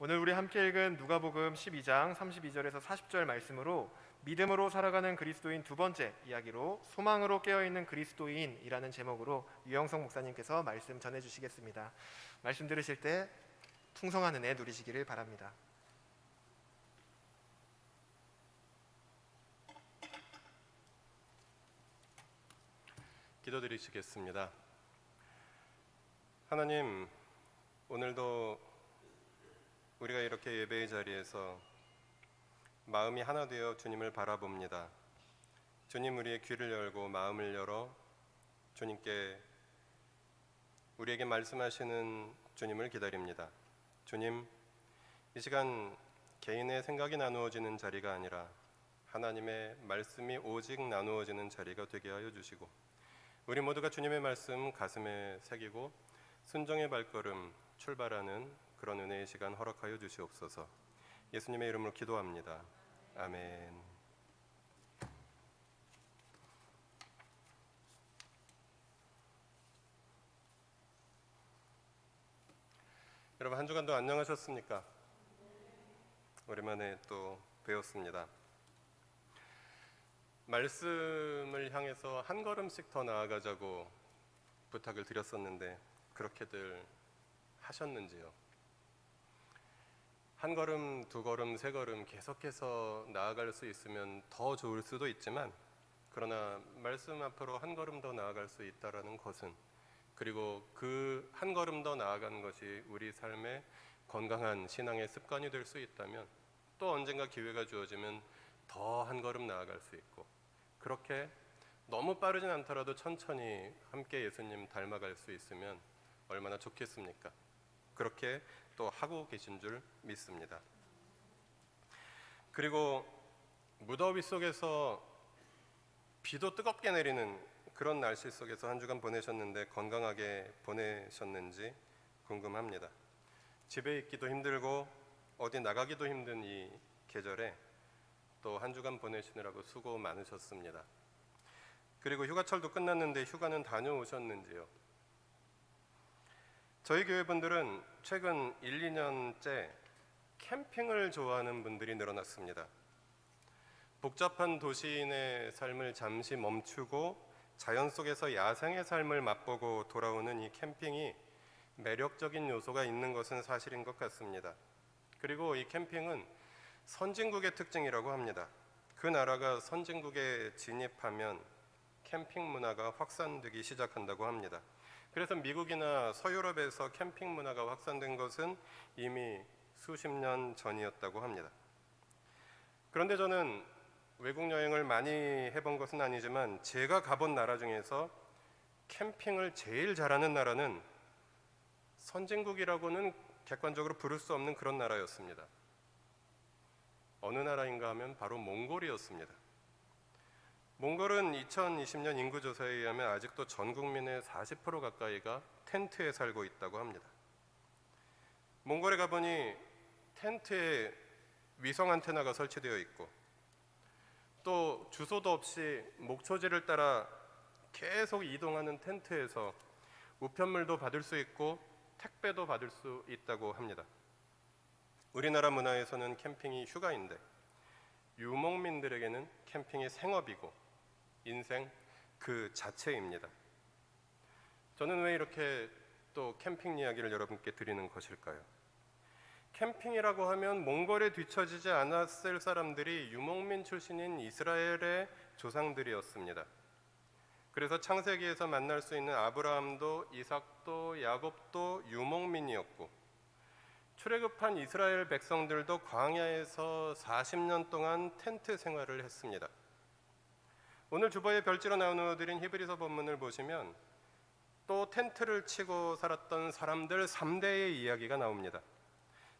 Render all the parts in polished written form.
오늘 우리 함께 읽은 누가복음 12장 32절에서 40절 말씀으로 믿음으로 살아가는 그리스도인 두 번째 이야기로 소망으로 깨어있는 그리스도인이라는 제목으로 유영성 목사님께서 말씀 전해주시겠습니다. 말씀 들으실 때 풍성한 은혜 누리시기를 바랍니다. 기도드리시겠습니다. 하나님, 오늘도 우리가 이렇게 예배의 자리에서 마음이 하나 되어 주님을 바라봅니다. 주님, 우리의 귀를 열고 마음을 열어 주님께 우리에게 말씀하시는 주님을 기다립니다. 주님, 이 시간 개인의 생각이 나누어지는 자리가 아니라 하나님의 말씀이 오직 나누어지는 자리가 되게 하여 주시고, 우리 모두가 주님의 말씀 가슴에 새기고 순종의 발걸음 출발하는 그런 은혜의 시간 허락하여 주시옵소서. 예수님의 이름으로 기도합니다. 아멘. 여러분, 한 주간도 안녕하셨습니까? 오랜만에 또 뵈었습니다. 말씀을 향해서 한 걸음씩 더 나아가자고 부탁을 드렸었는데 그렇게들 하셨는지요? 한 걸음, 두 걸음, 세 걸음 계속해서 나아갈 수 있으면 더 좋을 수도 있지만, 그러나 말씀 앞으로 한 걸음 더 나아갈 수 있다라는 것은, 그리고 그 한 걸음 더 나아가는 것이 우리 삶의 건강한 신앙의 습관이 될 수 있다면, 또 언젠가 기회가 주어지면 더 한 걸음 나아갈 수 있고, 그렇게 너무 빠르진 않더라도 천천히 함께 예수님 닮아갈 수 있으면 얼마나 좋겠습니까? 그렇게 또 하고 계신 줄 믿습니다. 그리고 무더위 속에서 비도 뜨겁게 내리는 그런 날씨 속에서 한 주간 보내셨는데 건강하게 보내셨는지 궁금합니다. 집에 있기도 힘들고 어디 나가기도 힘든 이 계절에 또 한 주간 보내시느라고 수고 많으셨습니다. 그리고 휴가철도 끝났는데 휴가는 다녀오셨는지요? 저희 교회 분들은 최근 1, 2년째 캠핑을 좋아하는 분들이 늘어났습니다. 복잡한 도시인의 삶을 잠시 멈추고 자연 속에서 야생의 삶을 맛보고 돌아오는 이 캠핑이 매력적인 요소가 있는 것은 사실인 것 같습니다. 그리고 이 캠핑은 선진국의 특징이라고 합니다. 그 나라가 선진국에 진입하면 캠핑 문화가 확산되기 시작한다고 합니다. 그래서 미국이나 서유럽에서 캠핑 문화가 확산된 것은 이미 수십 년 전이었다고 합니다. 그런데 저는 외국 여행을 많이 해본 것은 아니지만 제가 가본 나라 중에서 캠핑을 제일 잘하는 나라는 선진국이라고는 객관적으로 부를 수 없는 그런 나라였습니다. 어느 나라인가 하면 바로 몽골이었습니다. 몽골은 2020년 인구조사에 의하면 아직도 전 국민의 40% 가까이가 텐트에 살고 있다고 합니다. 몽골에 가보니 텐트에 위성 안테나가 설치되어 있고, 또 주소도 없이 목초지를 따라 계속 이동하는 텐트에서 우편물도 받을 수 있고 택배도 받을 수 있다고 합니다. 우리나라 문화에서는 캠핑이 휴가인데 유목민들에게는 캠핑이 생업이고 인생 그 자체입니다. 저는 왜 이렇게 또 캠핑 이야기를 여러분께 드리는 것일까요? 캠핑이라고 하면 몽골에 뒤처지지 않았을 사람들이 유목민 출신인 이스라엘의 조상들이었습니다. 그래서 창세기에서 만날 수 있는 아브라함도 이삭도 야곱도 유목민이었고, 출애굽한 이스라엘 백성들도 광야에서 40년 동안 텐트 생활을 했습니다. 오늘 주보에 별지로 나누어드린 히브리서 본문을 보시면 또 텐트를 치고 살았던 사람들 3대의 이야기가 나옵니다.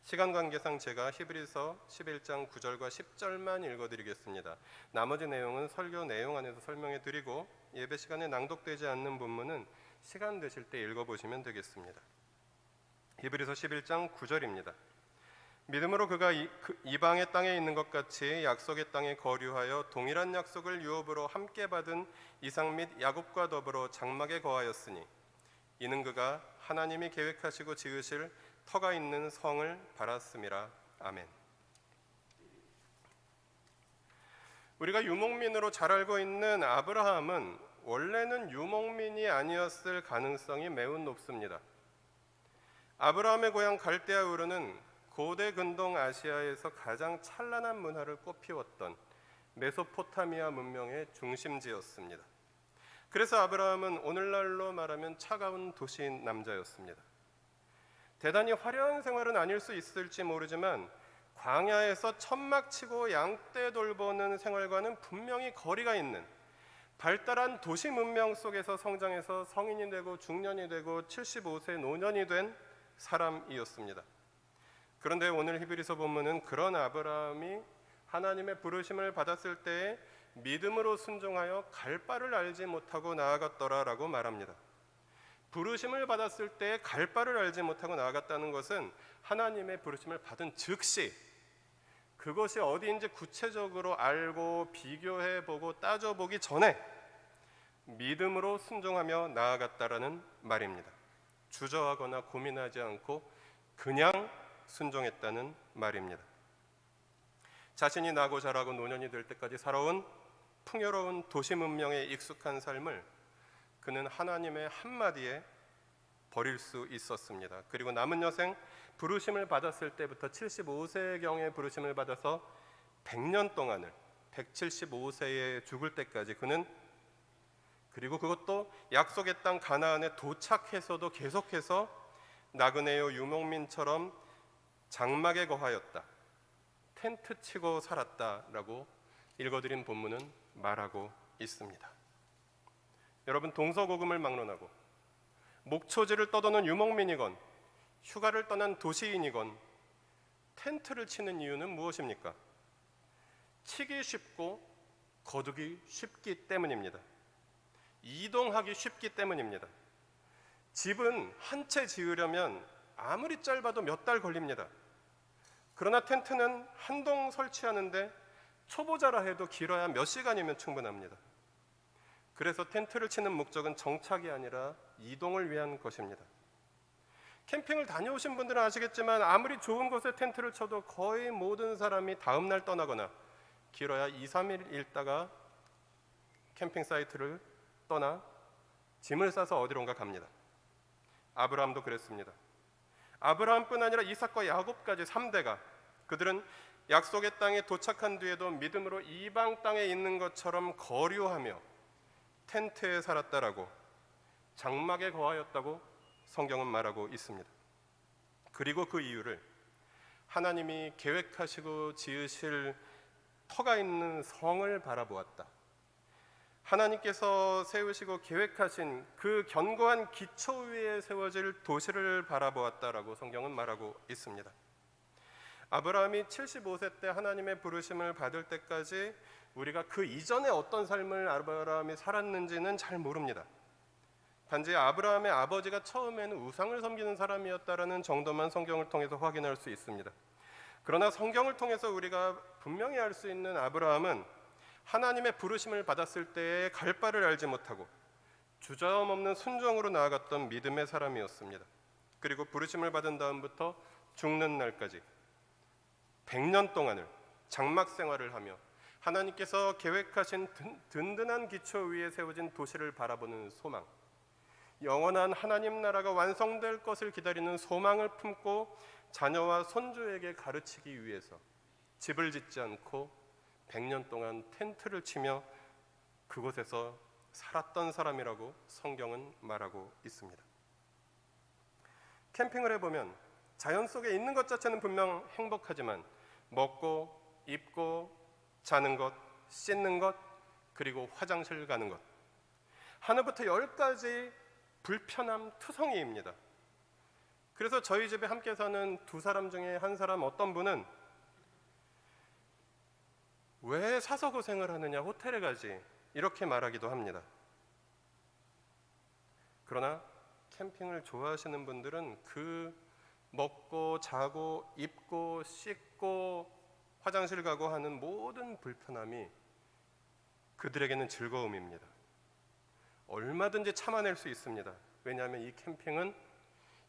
시간 관계상 제가 히브리서 11장 9절과 10절만 읽어드리겠습니다. 나머지 내용은 설교 내용 안에서 설명해드리고 예배 시간에 낭독되지 않는 본문은 시간 되실 때 읽어보시면 되겠습니다. 히브리서 11장 9절입니다. 믿음으로 그가 이방의 땅에 있는 것 같이 약속의 땅에 거류하여 동일한 약속을 유업으로 함께 받은 이삭 및 야곱과 더불어 장막에 거하였으니 이는 그가 하나님이 계획하시고 지으실 터가 있는 성을 바랐음이라. 아멘. 우리가 유목민으로 잘 알고 있는 아브라함은 원래는 유목민이 아니었을 가능성이 매우 높습니다. 아브라함의 고향 갈대아 우르는 고대 근동 아시아에서 가장 찬란한 문화를 꽃피웠던 메소포타미아 문명의 중심지였습니다. 그래서 아브라함은 오늘날로 말하면 차가운 도시 남자였습니다. 대단히 화려한 생활은 아닐 수 있을지 모르지만 광야에서 천막 치고 양떼 돌보는 생활과는 분명히 거리가 있는 발달한 도시 문명 속에서 성장해서 성인이 되고 중년이 되고 75세 노년이 된 사람이었습니다. 그런데 오늘 히브리서 본문은 그런 아브라함이 하나님의 부르심을 받았을 때에 믿음으로 순종하여 갈 바를 알지 못하고 나아갔더라라고 말합니다. 부르심을 받았을 때 갈 바를 알지 못하고 나아갔다는 것은 하나님의 부르심을 받은 즉시 그것이 어디인지 구체적으로 알고 비교해보고 따져보기 전에 믿음으로 순종하며 나아갔다라는 말입니다. 주저하거나 고민하지 않고 그냥 순종했다는 말입니다. 자신이 나고 자라고 노년이 될 때까지 살아온 풍요로운 도시 문명에 익숙한 삶을 그는 하나님의 한마디에 버릴 수 있었습니다. 그리고 남은 여생 부르심을 받았을 때부터 75세경에 부르심을 받아서 100년 동안을 175세에 죽을 때까지 그는 그리고 그것도 약속의 땅 가나안에 도착해서도 계속해서 나그네요 유목민처럼 장막에 거하였다. 텐트 치고 살았다라고 읽어드린 본문은 말하고 있습니다. 여러분, 동서고금을 막론하고 목초지를 떠도는 유목민이건 휴가를 떠난 도시인이건 텐트를 치는 이유는 무엇입니까? 치기 쉽고 거두기 쉽기 때문입니다. 이동하기 쉽기 때문입니다. 집은 한 채 지으려면 아무리 짧아도 몇 달 걸립니다. 그러나 텐트는 한 동 설치하는데 초보자라 해도 길어야 몇 시간이면 충분합니다. 그래서 텐트를 치는 목적은 정착이 아니라 이동을 위한 것입니다. 캠핑을 다녀오신 분들은 아시겠지만 아무리 좋은 곳에 텐트를 쳐도 거의 모든 사람이 다음 날 떠나거나 길어야 2, 3일 있다가 캠핑 사이트를 떠나 짐을 싸서 어디론가 갑니다. 아브라함도 그랬습니다. 아브라함뿐 아니라 이삭과 야곱까지 3대가 그들은 약속의 땅에 도착한 뒤에도 믿음으로 이방 땅에 있는 것처럼 거류하며 텐트에 살았다라고 장막에 거하였다고 성경은 말하고 있습니다. 그리고 그 이유를 하나님이 계획하시고 지으실 터가 있는 성을 바라보았다. 하나님께서 세우시고 계획하신 그 견고한 기초 위에 세워질 도시를 바라보았다라고 성경은 말하고 있습니다. 아브라함이 75세 때 하나님의 부르심을 받을 때까지 우리가 그 이전에 어떤 삶을 아브라함이 살았는지는 잘 모릅니다. 단지 아브라함의 아버지가 처음에는 우상을 섬기는 사람이었다라는 정도만 성경을 통해서 확인할 수 있습니다. 그러나 성경을 통해서 우리가 분명히 알 수 있는 아브라함은 하나님의 부르심을 받았을 때에 갈 바를 알지 못하고 주저함 없는 순종으로 나아갔던 믿음의 사람이었습니다. 그리고 부르심을 받은 다음부터 죽는 날까지 100년 동안을 장막 생활을 하며 하나님께서 계획하신 든든한 기초 위에 세워진 도시를 바라보는 소망, 영원한 하나님 나라가 완성될 것을 기다리는 소망을 품고 자녀와 손주에게 가르치기 위해서 집을 짓지 않고 100년 동안 텐트를 치며 그곳에서 살았던 사람이라고 성경은 말하고 있습니다. 캠핑을 해보면 자연 속에 있는 것 자체는 분명 행복하지만 먹고 입고 자는 것, 씻는 것, 그리고 화장실 가는 것, 하나부터 열까지 불편함 투성이입니다. 그래서 저희 집에 함께 사는 두 사람 중에 한 사람 어떤 분은 왜 사서 고생을 하느냐, 호텔에 가지, 이렇게 말하기도 합니다. 그러나 캠핑을 좋아하시는 분들은 그 먹고 자고 입고 씻고 화장실 가고 하는 모든 불편함이 그들에게는 즐거움입니다. 얼마든지 참아낼 수 있습니다. 왜냐하면 이 캠핑은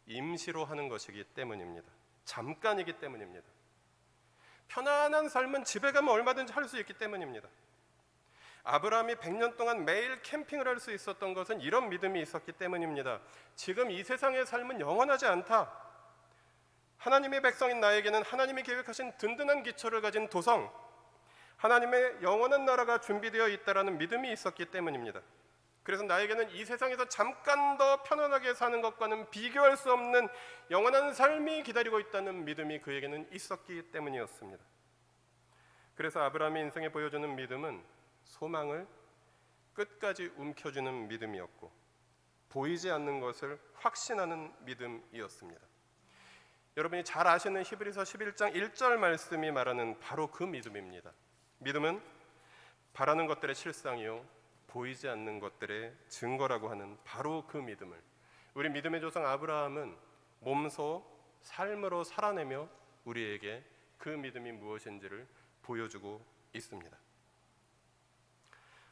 임시로 하는 것이기 때문입니다. 잠깐이기 때문입니다. 편안한 삶은 집에 가면 얼마든지 할 수 있기 때문입니다. 아브라함이 100년 동안 매일 캠핑을 할 수 있었던 것은 이런 믿음이 있었기 때문입니다. 지금 이 세상의 삶은 영원하지 않다. 하나님의 백성인 나에게는 하나님이 계획하신 든든한 기초를 가진 도성, 하나님의 영원한 나라가 준비되어 있다라는 믿음이 있었기 때문입니다. 그래서 나에게는 이 세상에서 잠깐 더 편안하게 사는 것과는 비교할 수 없는 영원한 삶이 기다리고 있다는 믿음이 그에게는 있었기 때문이었습니다. 그래서 아브라함의 인생에 보여주는 믿음은 소망을 끝까지 움켜쥐는 믿음이었고 보이지 않는 것을 확신하는 믿음이었습니다. 여러분이 잘 아시는 히브리서 11장 1절 말씀이 말하는 바로 그 믿음입니다. 믿음은 바라는 것들의 실상이요 보이지 않는 것들의 증거라고 하는 바로 그 믿음을 우리 믿음의 조상 아브라함은 몸소 삶으로 살아내며 우리에게 그 믿음이 무엇인지를 보여주고 있습니다.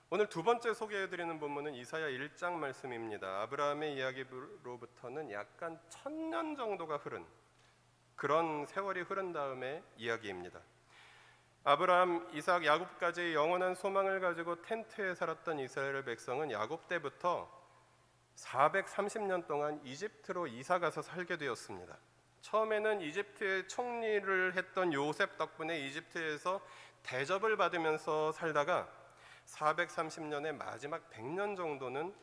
오늘 두 번째 소개해드리는 본문은 이사야 1장 말씀입니다. 아브라함의 이야기로부터는 약간 1000년 정도가 흐른 그런 세월이 흐른 다음의 이야기입니다. 아브라함, 이삭, 야곱까지 영원한 소망을 가지고 텐트에 살았던 이스라엘 백성은 야곱 때부터 430년 동안 이집트로 이사가서 살게 되었습니다. 처음에는 이집트의 총리를 했던 요셉 덕분에 이집트에서 대접을 받으면서 살다가 430년의 마지막 100년 정도는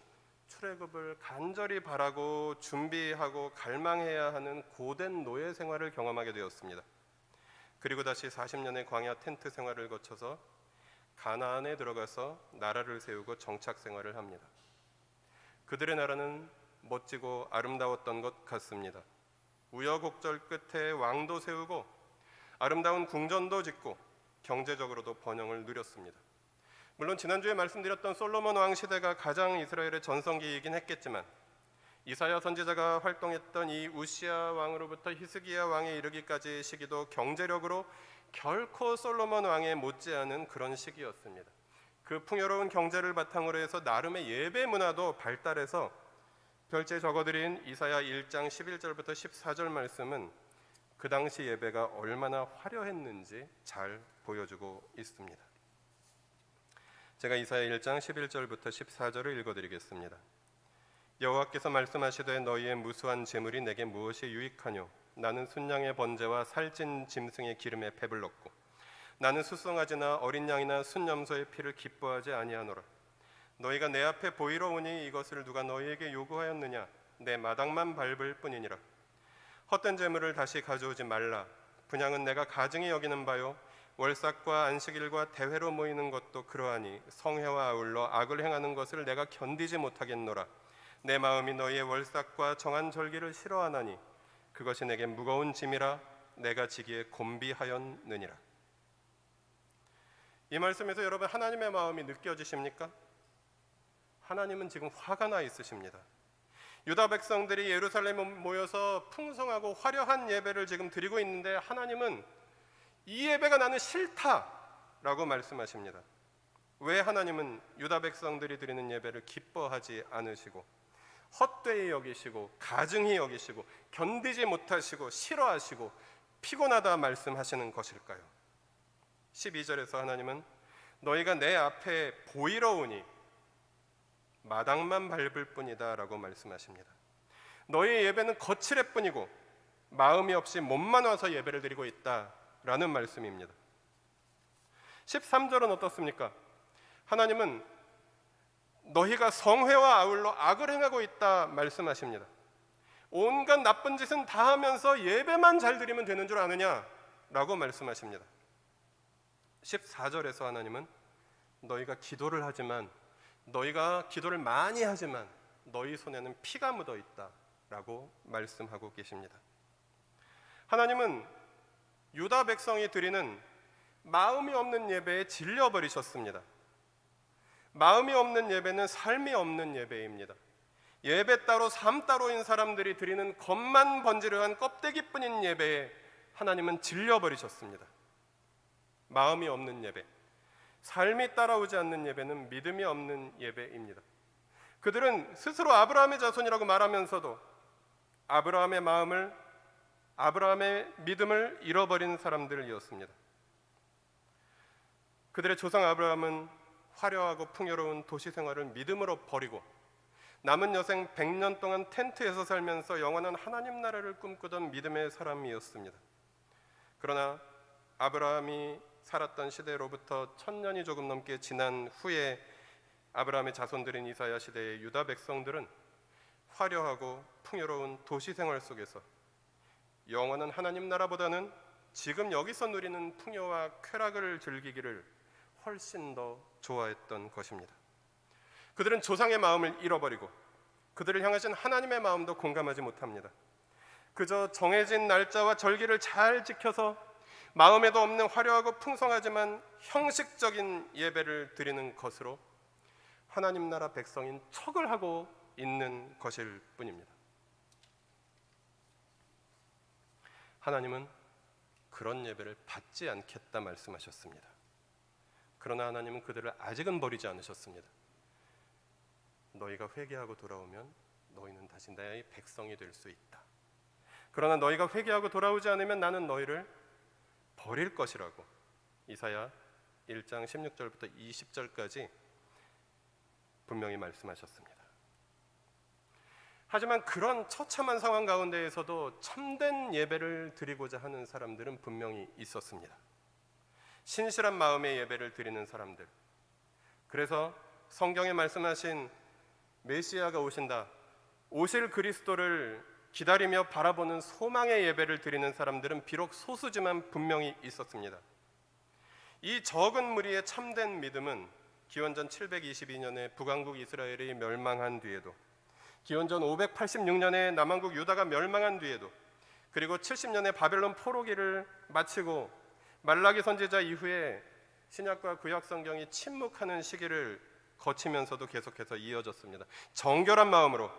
출애굽을 간절히 바라고 준비하고 갈망해야 하는 고된 노예 생활을 경험하게 되었습니다. 그리고 다시 40년의 광야 텐트 생활을 거쳐서 가나안에 들어가서 나라를 세우고 정착 생활을 합니다. 그들의 나라는 멋지고 아름다웠던 것 같습니다. 우여곡절 끝에 왕도 세우고 아름다운 궁전도 짓고 경제적으로도 번영을 누렸습니다. 물론 지난주에 말씀드렸던 솔로몬 왕 시대가 가장 이스라엘의 전성기이긴 했겠지만 이사야 선지자가 활동했던 이 우시야 왕으로부터 히스기야 왕에 이르기까지의 시기도 경제력으로 결코 솔로몬 왕에 못지않은 그런 시기였습니다. 그 풍요로운 경제를 바탕으로 해서 나름의 예배 문화도 발달해서 별제 적어드린 이사야 1장 11절부터 14절 말씀은 그 당시 예배가 얼마나 화려했는지 잘 보여주고 있습니다. 제가 이사야 1장 11절부터 14절을 읽어드리겠습니다. 여호와께서 말씀하시되 너희의 무수한 재물이 내게 무엇이 유익하뇨? 나는 순양의 번제와 살찐 짐승의 기름에 배불렀고 나는 수송아지나 어린 양이나 순염소의 피를 기뻐하지 아니하노라. 너희가 내 앞에 보이러 오니 이것을 누가 너희에게 요구하였느냐? 내 마당만 밟을 뿐이니라. 헛된 재물을 다시 가져오지 말라. 분양은 내가 가증히 여기는 바요 월삭과 안식일과 대회로 모이는 것도 그러하니 성회와 아울러 악을 행하는 것을 내가 견디지 못하겠노라. 내 마음이 너희의 월삭과 정한 절기를 싫어하나니 그것이 내게 무거운 짐이라 내가 지기에 곤비하였느니라. 이 말씀에서 여러분 하나님의 마음이 느껴지십니까? 하나님은 지금 화가 나 있으십니다. 유다 백성들이 예루살렘에 모여서 풍성하고 화려한 예배를 지금 드리고 있는데 하나님은 이 예배가 나는 싫다라고 말씀하십니다. 왜 하나님은 유다 백성들이 드리는 예배를 기뻐하지 않으시고 헛되이 여기시고 가증히 여기시고 견디지 못하시고 싫어하시고 피곤하다 말씀하시는 것일까요? 12절에서 하나님은 너희가 내 앞에 보이러 오니 마당만 밟을 뿐이다 라고 말씀하십니다. 너희의 예배는 거칠을 뿐이고 마음이 없이 몸만 와서 예배를 드리고 있다라는 말씀입니다. 13절은 어떻습니까? 하나님은 너희가 성회와 아울러 악을 행하고 있다 말씀하십니다. 온갖 나쁜 짓은 다 하면서 예배만 잘 드리면 되는 줄 아느냐라고 말씀하십니다. 14절에서 하나님은 너희가 기도를 하지만 너희가 기도를 많이 하지만 너희 손에는 피가 묻어 있다라고 말씀하고 계십니다. 하나님은 유다 백성이 드리는 마음이 없는 예배에 질려버리셨습니다. 마음이 없는 예배는 삶이 없는 예배입니다. 예배 따로 삶 따로인 사람들이 드리는 겉만 번지르한 껍데기뿐인 예배에 하나님은 질려버리셨습니다. 마음이 없는 예배, 삶이 따라오지 않는 예배는 믿음이 없는 예배입니다. 그들은 스스로 아브라함의 자손이라고 말하면서도 아브라함의 믿음을 잃어버린 사람들이었습니다. 그들의 조상 아브라함은 화려하고 풍요로운 도시 생활을 믿음으로 버리고 남은 여생 100년 동안 텐트에서 살면서 영원한 하나님 나라를 꿈꾸던 믿음의 사람이었습니다. 그러나 아브라함이 살았던 시대로부터 1000년이 조금 넘게 지난 후에 아브라함의 자손들인 이사야 시대의 유다 백성들은 화려하고 풍요로운 도시 생활 속에서 영원한 하나님 나라보다는 지금 여기서 누리는 풍요와 쾌락을 즐기기를 훨씬 더 좋아했던 것입니다. 그들은 조상의 마음을 잃어버리고 그들을 향하신 하나님의 마음도 공감하지 못합니다. 그저 정해진 날짜와 절기를 잘 지켜서 마음에도 없는 화려하고 풍성하지만 형식적인 예배를 드리는 것으로 하나님 나라 백성인 척을 하고 있는 것일 뿐입니다. 하나님은 그런 예배를 받지 않겠다 말씀하셨습니다. 그러나 하나님은 그들을 아직은 버리지 않으셨습니다. 너희가 회개하고 돌아오면 너희는 다시 나의 백성이 될 수 있다. 그러나 너희가 회개하고 돌아오지 않으면 나는 너희를 버릴 것이라고 이사야 1장 16절부터 20절까지 분명히 말씀하셨습니다. 하지만 그런 처참한 상황 가운데에서도 참된 예배를 드리고자 하는 사람들은 분명히 있었습니다. 신실한 마음의 예배를 드리는 사람들. 그래서 성경에 말씀하신 메시아가 오신다, 오실 그리스도를 기다리며 바라보는 소망의 예배를 드리는 사람들은 비록 소수지만 분명히 있었습니다. 이 적은 무리의 참된 믿음은 기원전 722년에 북왕국 이스라엘이 멸망한 뒤에도, 기원전 586년에 남왕국 유다가 멸망한 뒤에도, 그리고 70년에 바벨론 포로기를 마치고 말라기 선지자 이후에 신약과 구약 성경이 침묵하는 시기를 거치면서도 계속해서 이어졌습니다. 정결한 마음으로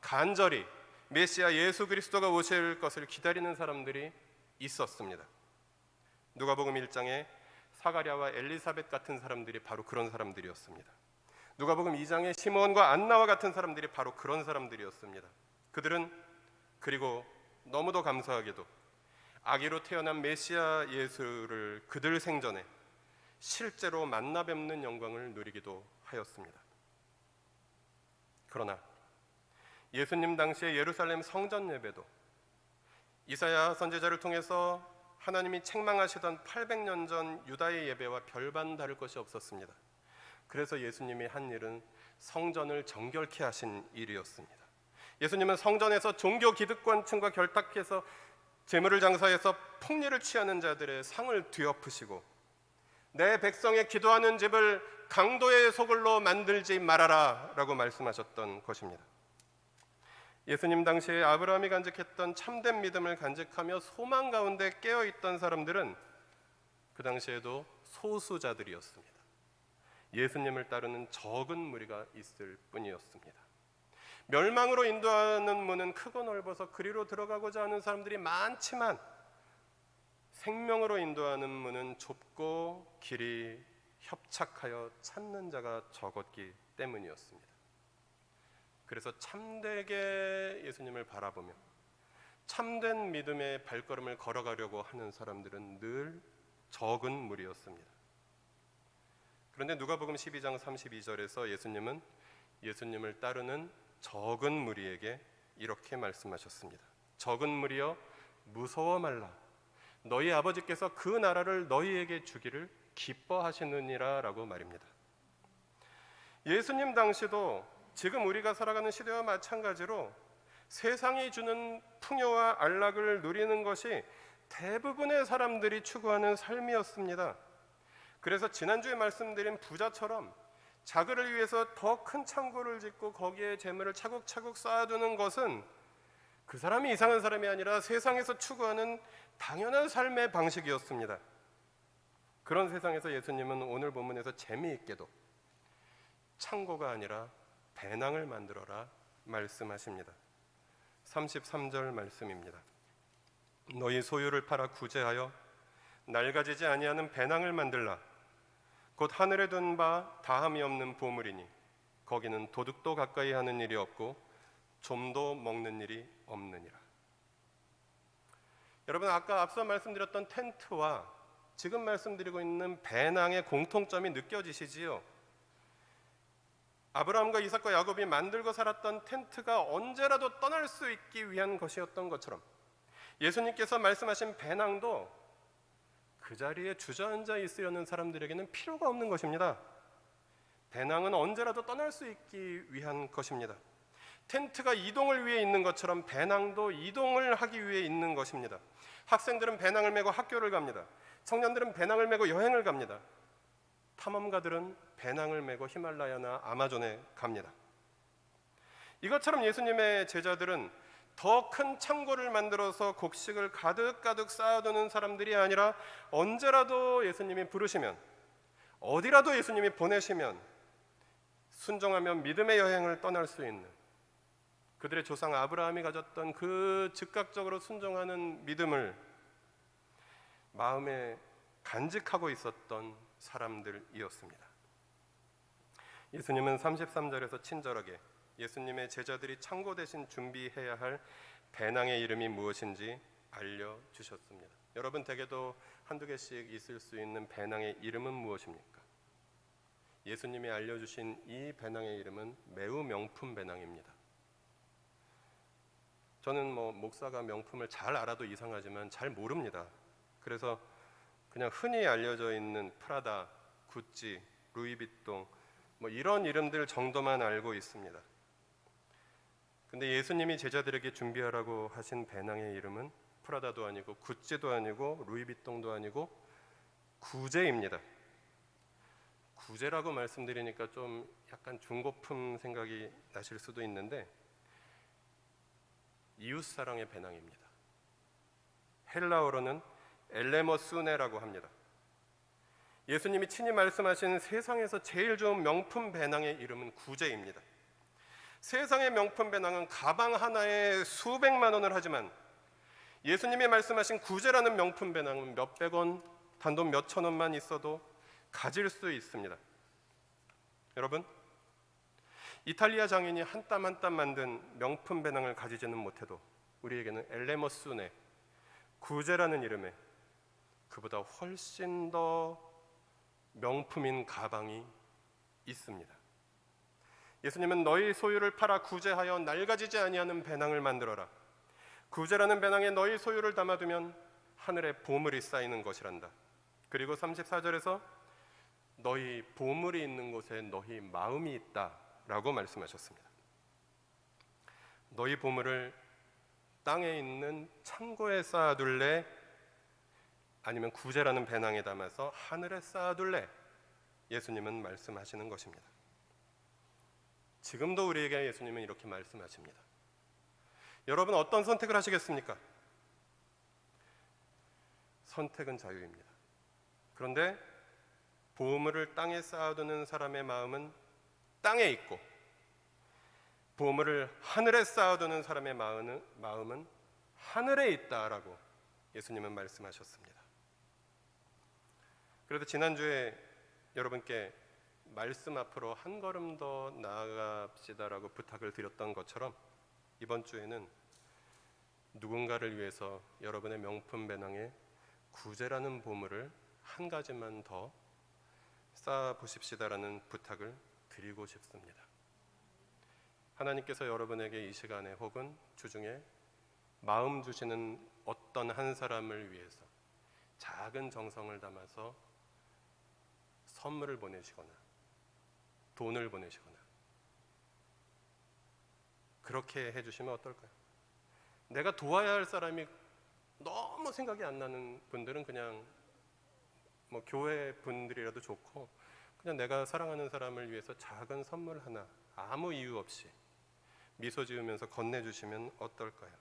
간절히 메시아 예수 그리스도가 오실 것을 기다리는 사람들이 있었습니다. 누가복음 1장에 사가랴와 엘리사벳 같은 사람들이 바로 그런 사람들이었습니다. 누가복음 2장에 시므온과 안나와 같은 사람들이 바로 그런 사람들이었습니다. 그들은 그리고 너무도 감사하게도 아기로 태어난 메시아 예수를 그들 생전에 실제로 만나 뵙는 영광을 누리기도 하였습니다. 그러나 예수님 당시의 예루살렘 성전 예배도 이사야 선지자를 통해서 하나님이 책망하시던 800년 전 유다의 예배와 별반 다를 것이 없었습니다. 그래서 예수님이 한 일은 성전을 정결케 하신 일이었습니다. 예수님은 성전에서 종교 기득권층과 결탁해서 재물을 장사해서 폭리를 취하는 자들의 상을 뒤엎으시고 내 백성의 기도하는 집을 강도의 소굴로 만들지 말아라 라고 말씀하셨던 것입니다. 예수님 당시에 아브라함이 간직했던 참된 믿음을 간직하며 소망 가운데 깨어있던 사람들은 그 당시에도 소수자들이었습니다. 예수님을 따르는 적은 무리가 있을 뿐이었습니다. 멸망으로 인도하는 문은 크고 넓어서 그리로 들어가고자 하는 사람들이 많지만 생명으로 인도하는 문은 좁고 길이 협착하여 찾는 자가 적었기 때문이었습니다. 그래서 참되게 예수님을 바라보며 참된 믿음의 발걸음을 걸어가려고 하는 사람들은 늘 적은 무리였습니다. 그런데 누가복음 12장 32절에서 예수님은 예수님을 따르는 적은 무리에게 이렇게 말씀하셨습니다. 적은 무리여 무서워 말라. 너희 아버지께서 그 나라를 너희에게 주기를 기뻐하시느니라 라고 말입니다. 예수님 당시도 지금 우리가 살아가는 시대와 마찬가지로 세상이 주는 풍요와 안락을 누리는 것이 대부분의 사람들이 추구하는 삶이었습니다. 그래서 지난주에 말씀드린 부자처럼 자그를 위해서 더 큰 창고를 짓고 거기에 재물을 차곡차곡 쌓아두는 것은 그 사람이 이상한 사람이 아니라 세상에서 추구하는 당연한 삶의 방식이었습니다. 그런 세상에서 예수님은 오늘 본문에서 재미있게도 창고가 아니라 배낭을 만들어라 말씀하십니다. 33절 말씀입니다. 너희 소유를 팔아 구제하여 낡아지지 아니하는 배낭을 만들라. 곧 하늘에 둔 바 다함이 없는 보물이니 거기는 도둑도 가까이 하는 일이 없고 좀도 먹는 일이 없느니라. 여러분, 아까 앞서 말씀드렸던 텐트와 지금 말씀드리고 있는 배낭의 공통점이 느껴지시지요? 아브라함과 이삭과 야곱이 만들고 살았던 텐트가 언제라도 떠날 수 있기 위한 것이었던 것처럼 예수님께서 말씀하신 배낭도 그 자리에 주저앉아 있으려는 사람들에게는 필요가 없는 것입니다. 배낭은 언제라도 떠날 수 있기 위한 것입니다. 텐트가 이동을 위해 있는 것처럼 배낭도 이동을 하기 위해 있는 것입니다. 학생들은 배낭을 메고 학교를 갑니다. 청년들은 배낭을 메고 여행을 갑니다. 탐험가들은 배낭을 메고 히말라야나 아마존에 갑니다. 이것처럼 예수님의 제자들은 더 큰 창고를 만들어서 곡식을 가득가득 쌓아두는 사람들이 아니라 언제라도 예수님이 부르시면, 어디라도 예수님이 보내시면 순종하며 믿음의 여행을 떠날 수 있는, 그들의 조상 아브라함이 가졌던 그 즉각적으로 순종하는 믿음을 마음에 간직하고 있었던 사람들이었습니다. 예수님은 33절에서 친절하게 예수님의 제자들이 창고 대신 준비해야 할 배낭의 이름이 무엇인지 알려주셨습니다. 여러분, 댁에도 한두 개씩 있을 수 있는 배낭의 이름은 무엇입니까? 예수님이 알려주신 이 배낭의 이름은 매우 명품 배낭입니다. 저는 목사가 명품을 잘 알아도 이상하지만 잘 모릅니다. 그래서 그냥 흔히 알려져 있는 프라다, 구찌, 루이비통 이런 이름들 정도만 알고 있습니다. 근데 예수님이 제자들에게 준비하라고 하신 배낭의 이름은 프라다도 아니고 구찌도 아니고 루이비통도 아니고 구제입니다. 구제라고 말씀드리니까 좀 약간 중고품 생각이 나실 수도 있는데 이웃사랑의 배낭입니다. 헬라어로는 엘레모스네라고 합니다. 예수님이 친히 말씀하신 세상에서 제일 좋은 명품 배낭의 이름은 구제입니다. 세상의 명품 배낭은 가방 하나에 수백만 원을 하지만 예수님이 말씀하신 구제라는 명품 배낭은 몇백 원, 단돈 몇천 원만 있어도 가질 수 있습니다. 여러분, 이탈리아 장인이 한 땀 한 땀 만든 명품 배낭을 가지지는 못해도 우리에게는 엘레모스네, 구제라는 이름의 그보다 훨씬 더 명품인 가방이 있습니다. 예수님은 너희 소유를 팔아 구제하여 낡아지지 아니하는 배낭을 만들어라. 구제라는 배낭에 너희 소유를 담아두면 하늘에 보물이 쌓이는 것이란다. 그리고 34절에서 너희 보물이 있는 곳에 너희 마음이 있다라고 말씀하셨습니다. 너희 보물을 땅에 있는 창고에 쌓아둘래? 아니면 구제라는 배낭에 담아서 하늘에 쌓아둘래? 예수님은 말씀하시는 것입니다. 지금도 우리에게 예수님은 이렇게 말씀하십니다. 여러분, 어떤 선택을 하시겠습니까? 선택은 자유입니다. 그런데 보물을 땅에 쌓아두는 사람의 마음은 땅에 있고 보물을 하늘에 쌓아두는 사람의 마음은 하늘에 있다라고 예수님은 말씀하셨습니다. 그래도 지난주에 여러분께 말씀 앞으로 한 걸음 더 나아갑시다라고 부탁을 드렸던 것처럼 이번 주에는 누군가를 위해서 여러분의 명품 배낭에 구제라는 보물을 한 가지만 더 쌓아 보십시다라는 부탁을 드리고 싶습니다. 하나님께서 여러분에게 이 시간에 혹은 주중에 마음 주시는 어떤 한 사람을 위해서 작은 정성을 담아서 선물을 보내시거나 돈을 보내시거나 그렇게 해주시면 어떨까요? 내가 도와야 할 사람이 너무 생각이 안 나는 분들은 그냥 교회 분들이라도 좋고 그냥 내가 사랑하는 사람을 위해서 작은 선물 하나 아무 이유 없이 미소 지으면서 건네주시면 어떨까요?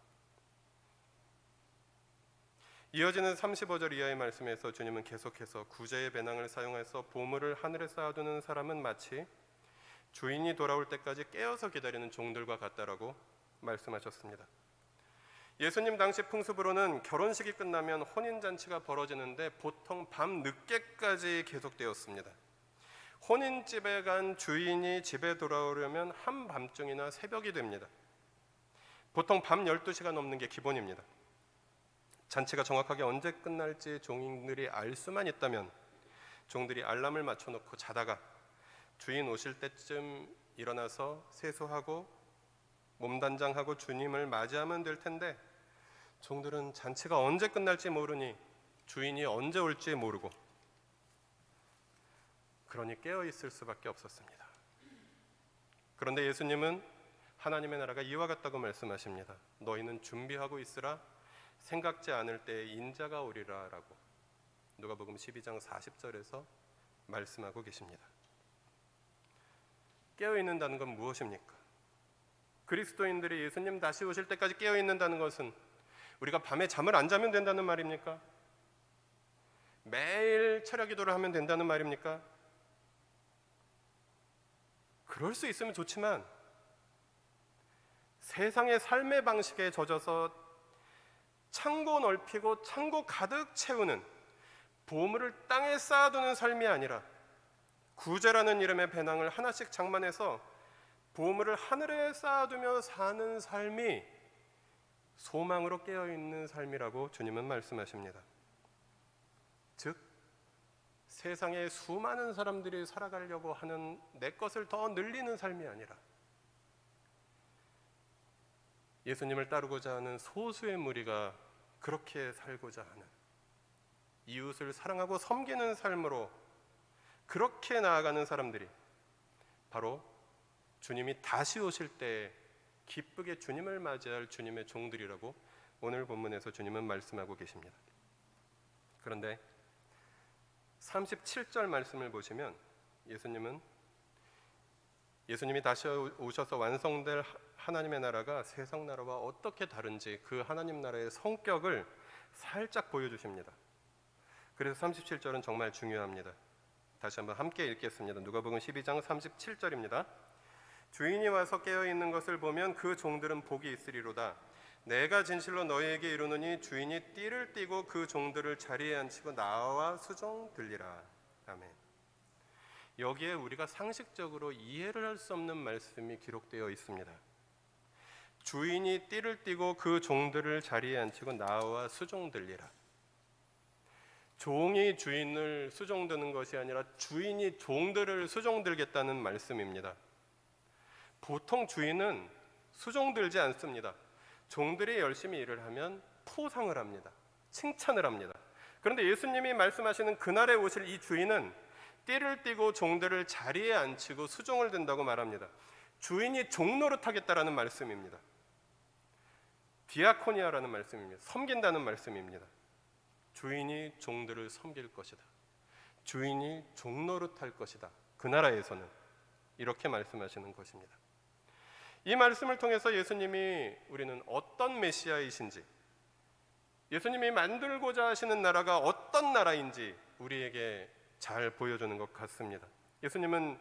이어지는 35절 이하의 말씀에서 주님은 계속해서 구제의 배낭을 사용해서 보물을 하늘에 쌓아두는 사람은 마치 주인이 돌아올 때까지 깨어서 기다리는 종들과 같다라고 말씀하셨습니다. 예수님 당시 풍습으로는 결혼식이 끝나면 혼인잔치가 벌어지는데 보통 밤 늦게까지 계속되었습니다. 혼인집에 간 주인이 집에 돌아오려면 한밤중이나 새벽이 됩니다. 보통 밤 12시가 넘는 게 기본입니다. 잔치가 정확하게 언제 끝날지 종들이 알 수만 있다면 종들이 알람을 맞춰놓고 자다가 주인 오실 때쯤 일어나서 세수하고 몸단장하고 주님을 맞이하면 될 텐데, 종들은 잔치가 언제 끝날지 모르니 주인이 언제 올지 모르고 그러니 깨어 있을 수밖에 없었습니다. 그런데 예수님은 하나님의 나라가 이와 같다고 말씀하십니다. 너희는 준비하고 있으라, 생각지 않을 때에 인자가 오리라 라고 누가복음 12장 40절에서 말씀하고 계십니다. 깨어있는다는 건 무엇입니까? 그리스도인들이 예수님 다시 오실 때까지 깨어있는다는 것은 우리가 밤에 잠을 안 자면 된다는 말입니까? 매일 철야 기도를 하면 된다는 말입니까? 그럴 수 있으면 좋지만 세상의 삶의 방식에 젖어서 창고 넓히고 창고 가득 채우는, 보물을 땅에 쌓아두는 삶이 아니라 구제라는 이름의 배낭을 하나씩 장만해서 보물을 하늘에 쌓아두며 사는 삶이 소망으로 깨어있는 삶이라고 주님은 말씀하십니다. 즉, 세상에 수많은 사람들이 살아가려고 하는 내 것을 더 늘리는 삶이 아니라 예수님을 따르고자 하는 소수의 무리가 그렇게 살고자 하는, 이웃을 사랑하고 섬기는 삶으로 그렇게 나아가는 사람들이 바로 주님이 다시 오실 때 기쁘게 주님을 맞이할 주님의 종들이라고 오늘 본문에서 주님은 말씀하고 계십니다. 그런데 37절 말씀을 보시면 예수님이 다시 오셔서 완성될 하나님의 나라가 세상 나라와 어떻게 다른지 그 하나님 나라의 성격을 살짝 보여주십니다. 그래서 37절은 정말 중요합니다. 다시 한번 함께 읽겠습니다. 누가복음 12장 37절입니다. 주인이 와서 깨어있는 것을 보면 그 종들은 복이 있으리로다. 내가 진실로 너희에게 이르노니 주인이 띠를 띠고 그 종들을 자리에 앉히고 나와 수종 들리라. 아멘. 여기에 우리가 상식적으로 이해를 할 수 없는 말씀이 기록되어 있습니다. 주인이 띠를 띠고 그 종들을 자리에 앉히고 나와 수종 들리라. 종이 주인을 수종드는 것이 아니라 주인이 종들을 수종들겠다는 말씀입니다. 보통 주인은 수종들지 않습니다. 종들이 열심히 일을 하면 포상을 합니다. 칭찬을 합니다. 그런데 예수님이 말씀하시는 그날에 오실 이 주인은 띠를 띠고 종들을 자리에 앉히고 수종을 든다고 말합니다. 주인이 종 노릇하겠다라는 말씀입니다. 디아코니아라는 말씀입니다. 섬긴다는 말씀입니다. 주인이 종들을 섬길 것이다. 주인이 종 노릇할 것이다. 그 나라에서는 이렇게 말씀하시는 것입니다. 이 말씀을 통해서 예수님이 우리는 어떤 메시아이신지, 예수님이 만들고자 하시는 나라가 어떤 나라인지 우리에게 잘 보여주는 것 같습니다. 예수님은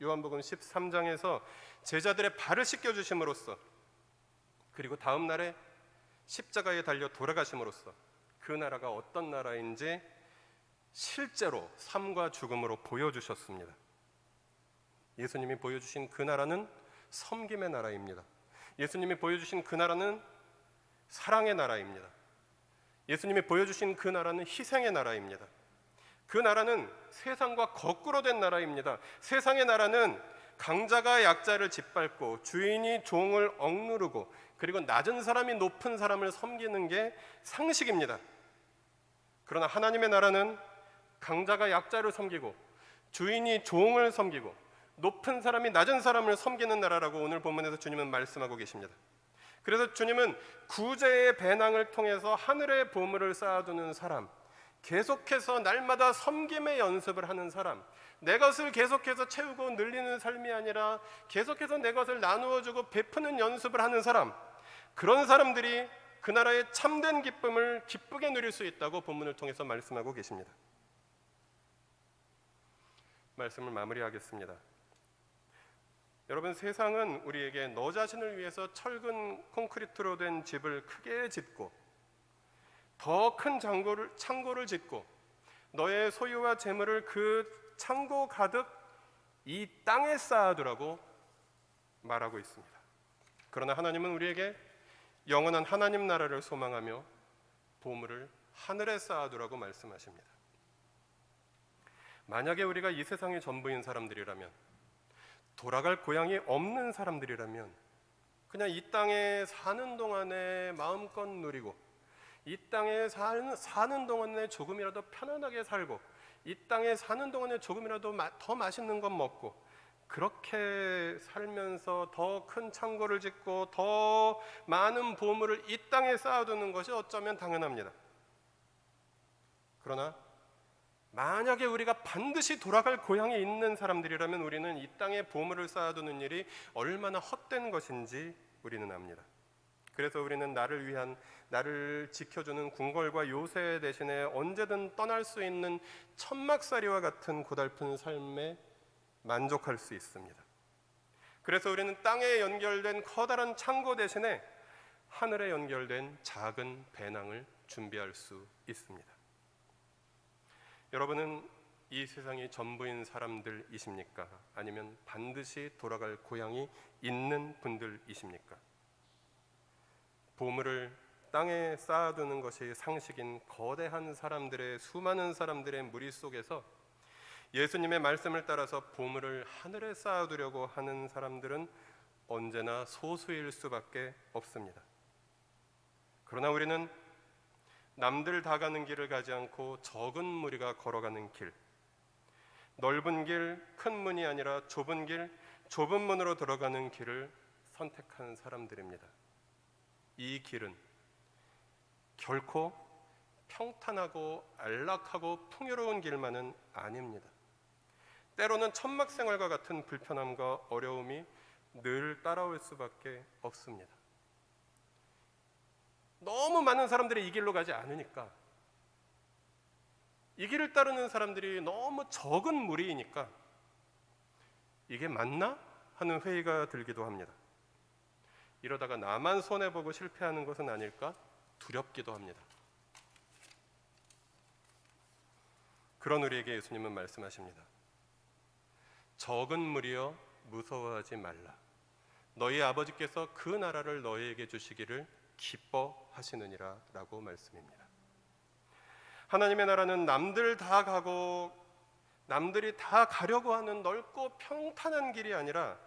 요한복음 13장에서 제자들의 발을 씻겨주심으로써, 그리고 다음 날에 십자가에 달려 돌아가심으로써 그 나라가 어떤 나라인지 실제로 삶과 죽음으로 보여주셨습니다. 예수님이 보여주신 그 나라는 섬김의 나라입니다. 예수님이 보여주신 그 나라는 사랑의 나라입니다. 예수님이 보여주신 그 나라는 희생의 나라입니다. 그 나라는 세상과 거꾸로 된 나라입니다. 세상의 나라는 강자가 약자를 짓밟고 주인이 종을 억누르고 그리고 낮은 사람이 높은 사람을 섬기는 게 상식입니다. 그러나 하나님의 나라는 강자가 약자를 섬기고 주인이 종을 섬기고 높은 사람이 낮은 사람을 섬기는 나라라고 오늘 본문에서 주님은 말씀하고 계십니다. 그래서 주님은 구제의 배낭을 통해서 하늘의 보물을 쌓아두는 사람, 계속해서 날마다 섬김의 연습을 하는 사람, 내 것을 계속해서 채우고 늘리는 삶이 아니라 계속해서 내 것을 나누어주고 베푸는 연습을 하는 사람, 그런 사람들이 그 나라의 참된 기쁨을 기쁘게 누릴 수 있다고 본문을 통해서 말씀하고 계십니다. 말씀을 마무리하겠습니다. 여러분, 세상은 우리에게 너 자신을 위해서 철근 콘크리트로 된 집을 크게 짓고 더 큰 창고를 짓고 너의 소유와 재물을 그 창고 가득 이 땅에 쌓아두라고 말하고 있습니다. 그러나 하나님은 우리에게 영원한 하나님 나라를 소망하며 보물을 하늘에 쌓아두라고 말씀하십니다. 만약에 우리가 이 세상의 전부인 사람들이라면, 돌아갈 고향이 없는 사람들이라면, 그냥 이 땅에 사는 동안에 마음껏 누리고, 이 땅에 사는 동안에 조금이라도 편안하게 살고, 이 땅에 사는 동안에 조금이라도 더 맛있는 것 먹고, 그렇게 살면서 더 큰 창고를 짓고 더 많은 보물을 이 땅에 쌓아두는 것이 어쩌면 당연합니다. 그러나 만약에 우리가 반드시 돌아갈 고향에 있는 사람들이라면 우리는 이 땅에 보물을 쌓아두는 일이 얼마나 헛된 것인지 우리는 압니다. 그래서 우리는 나를 지켜주는 궁궐과 요새 대신에 언제든 떠날 수 있는 천막살이와 같은 고달픈 삶에 만족할 수 있습니다. 그래서 우리는 땅에 연결된 커다란 창고 대신에 하늘에 연결된 작은 배낭을 준비할 수 있습니다. 여러분은 이 세상이 전부인 사람들이십니까? 아니면 반드시 돌아갈 고향이 있는 분들이십니까? 보물을 땅에 쌓아두는 것이 상식인 거대한 사람들의, 수많은 사람들의 무리 속에서 예수님의 말씀을 따라서 보물을 하늘에 쌓아두려고 하는 사람들은 언제나 소수일 수밖에 없습니다. 그러나 우리는 남들 다 가는 길을 가지 않고 적은 무리가 걸어가는 길, 넓은 길, 큰 문이 아니라 좁은 길, 좁은 문으로 들어가는 길을 선택한 사람들입니다. 이 길은 결코 평탄하고 안락하고 풍요로운 길만은 아닙니다. 때로는 천막 생활과 같은 불편함과 어려움이 늘 따라올 수밖에 없습니다. 너무 많은 사람들이 이 길로 가지 않으니까, 이 길을 따르는 사람들이 너무 적은 무리이니까 이게 맞나? 하는 회의가 들기도 합니다. 이러다가 나만 손해보고 실패하는 것은 아닐까? 두렵기도 합니다. 그런 우리에게 예수님은 말씀하십니다. 적은 무리여 무서워하지 말라. 너희 아버지께서 그 나라를 너희에게 주시기를 기뻐하시느니라 라고 말씀입니다. 하나님의 나라는 남들 다 가고 남들이 다 가려고 하는 넓고 평탄한 길이 아니라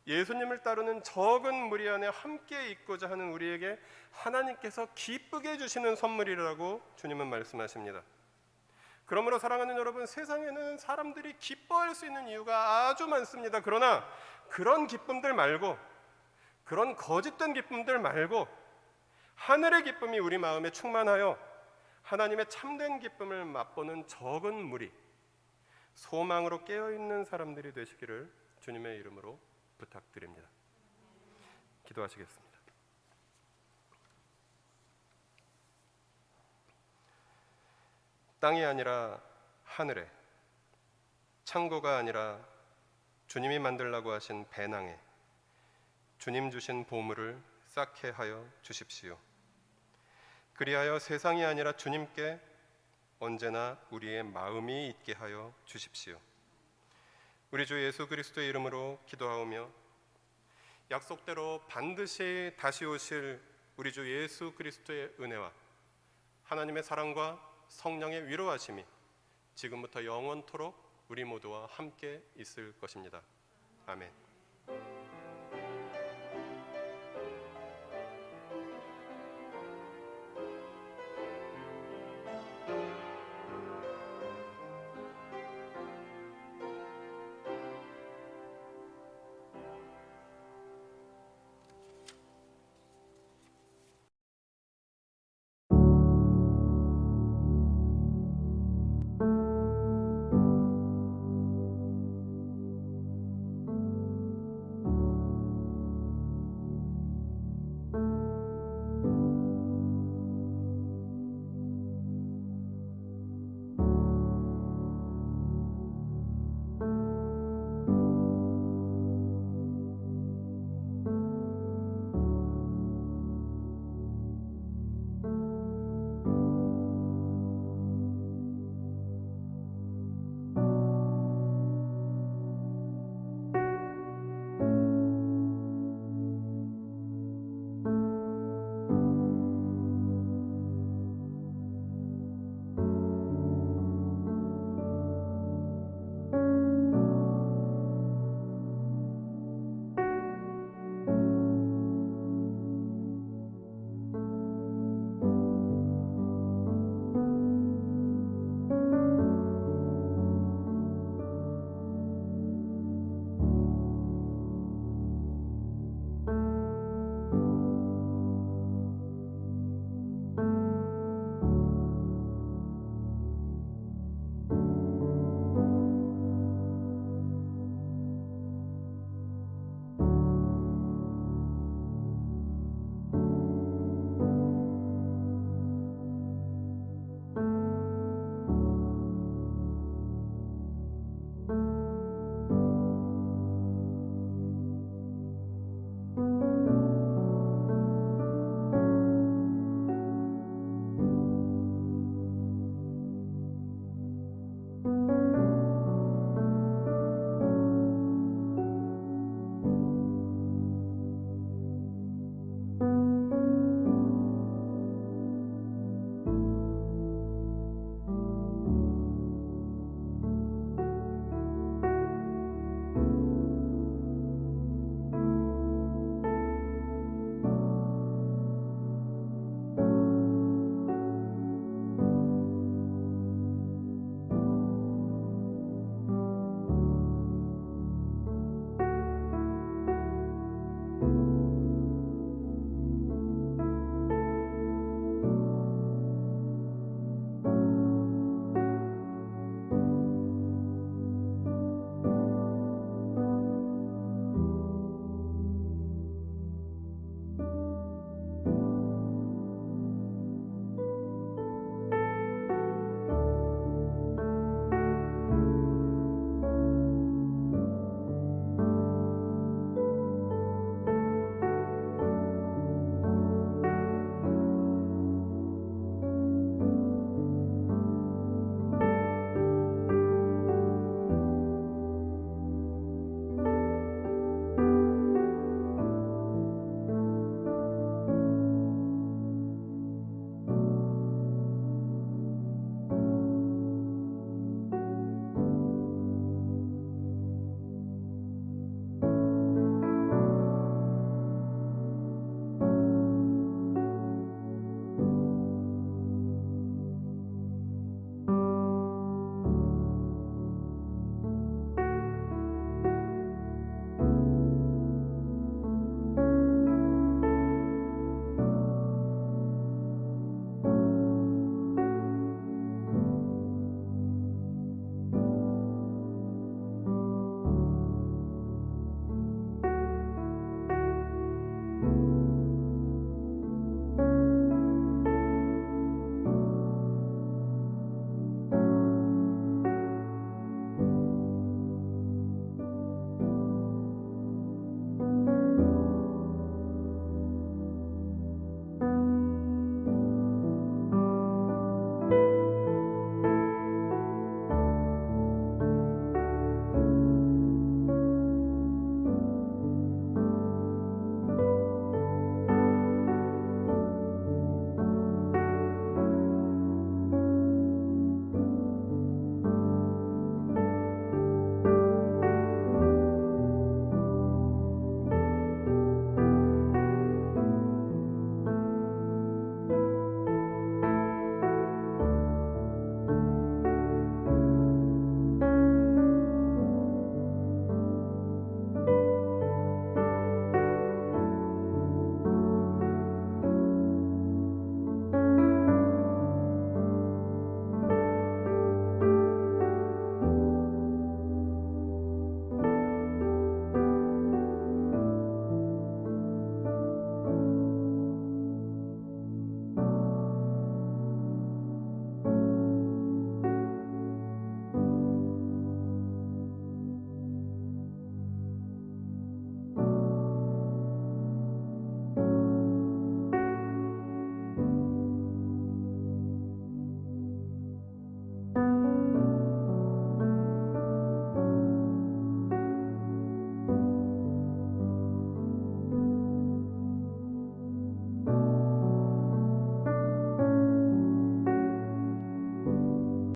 예수님을 따르는 적은 무리 안에 함께 있고자 하는 우리에게 하나님께서 기쁘게 주시는 선물이라고 주님은 말씀하십니다. 그러므로 사랑하는 여러분, 세상에는 사람들이 기뻐할 수 있는 이유가 아주 많습니다. 그러나 그런 기쁨들 말고, 그런 거짓된 기쁨들 말고 하늘의 기쁨이 우리 마음에 충만하여 하나님의 참된 기쁨을 맛보는 적은 무리, 소망으로 깨어있는 사람들이 되시기를 주님의 이름으로 부탁드립니다. 기도하시겠습니다. 땅이 아니라 하늘에, 창고가 아니라 주님이 만들라고 하신 배낭에 주님 주신 보물을 쌓게 하여 주십시오. 그리하여 세상이 아니라 주님께 언제나 우리의 마음이 있게 하여 주십시오. 우리 주 예수 그리스도의 이름으로 기도하오며 약속대로 반드시 다시 오실 우리 주 예수 그리스도의 은혜와 하나님의 사랑과 성령의 위로하심이 지금부터 영원토록 우리 모두와 함께 있을 것입니다. 아멘.